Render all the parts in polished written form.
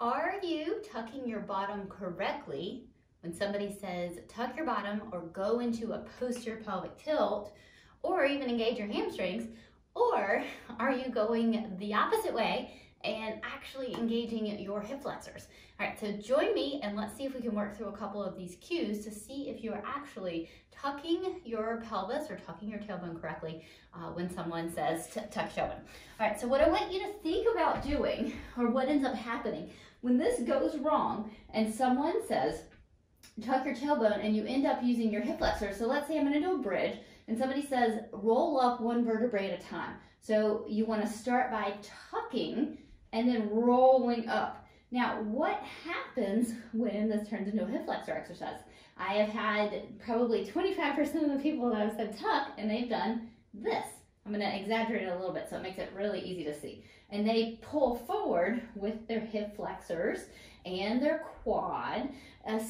Are you tucking your bottom correctly when somebody says tuck your bottom or go into a posterior pelvic tilt or even engage your hamstrings? Or are you going the opposite way and actually engaging your hip flexors? All right, so join me and let's see if we can work through a couple of these cues to see if you're actually tucking your pelvis or tucking your tailbone correctly when someone says tuck your tailbone. All right, so what I want you to think about doing, or what ends up happening when this goes wrong and someone says tuck your tailbone and you end up using your hip flexor. So let's say I'm going to do a bridge and somebody says roll up one vertebrae at a time. So you want to start by tucking and then rolling up. Now, what happens when this turns into a hip flexor exercise? I have had probably 25% of the people that have said tuck and they've done this. I'm going to exaggerate it a little bit so it makes it really easy to see. And they pull forward with their hip flexors and their quad.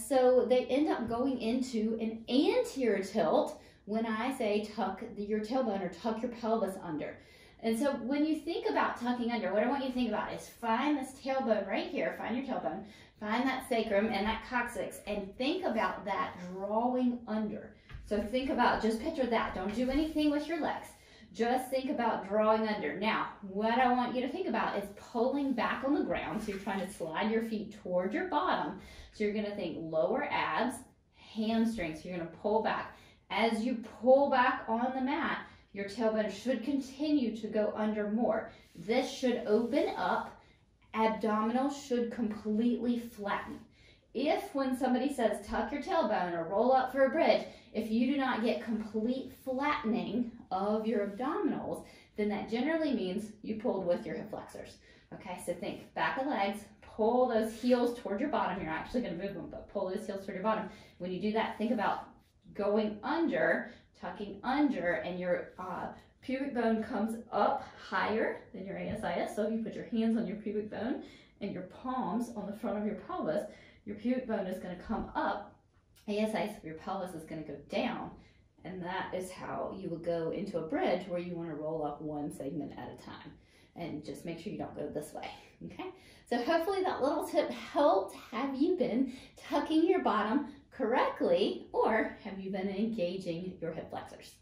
So they end up going into an anterior tilt when I say tuck your tailbone or tuck your pelvis under. And so when you think about tucking under, what I want you to think about is find this tailbone right here, find your tailbone, find that sacrum and that coccyx, and think about that drawing under. So think about, just picture that. Don't do anything with your legs. Just think about drawing under. Now, what I want you to think about is pulling back on the ground. So you're trying to slide your feet toward your bottom. So you're gonna think lower abs, hamstrings. So you're gonna pull back. As you pull back on the mat, your tailbone should continue to go under more. This should open up. Abdominal should completely flatten. If when somebody says tuck your tailbone or roll up for a bridge, if you do not get complete flattening of your abdominals, then that generally means you pulled with your hip flexors. Okay, so think back of legs, pull those heels toward your bottom. You're actually going to move them, but pull those heels toward your bottom. When you do that, think about going under, tucking under, and your pubic bone comes up higher than your ASIS. So if you put your hands on your pubic bone and your palms on the front of your pelvis, your pubic bone is going to come up. ASIS of your pelvis is going to go down. And that is how you would go into a bridge where you want to roll up one segment at a time. And just make sure you don't go this way, okay? So hopefully that little tip helped. Have you been tucking your bottom correctly, or have you been engaging your hip flexors?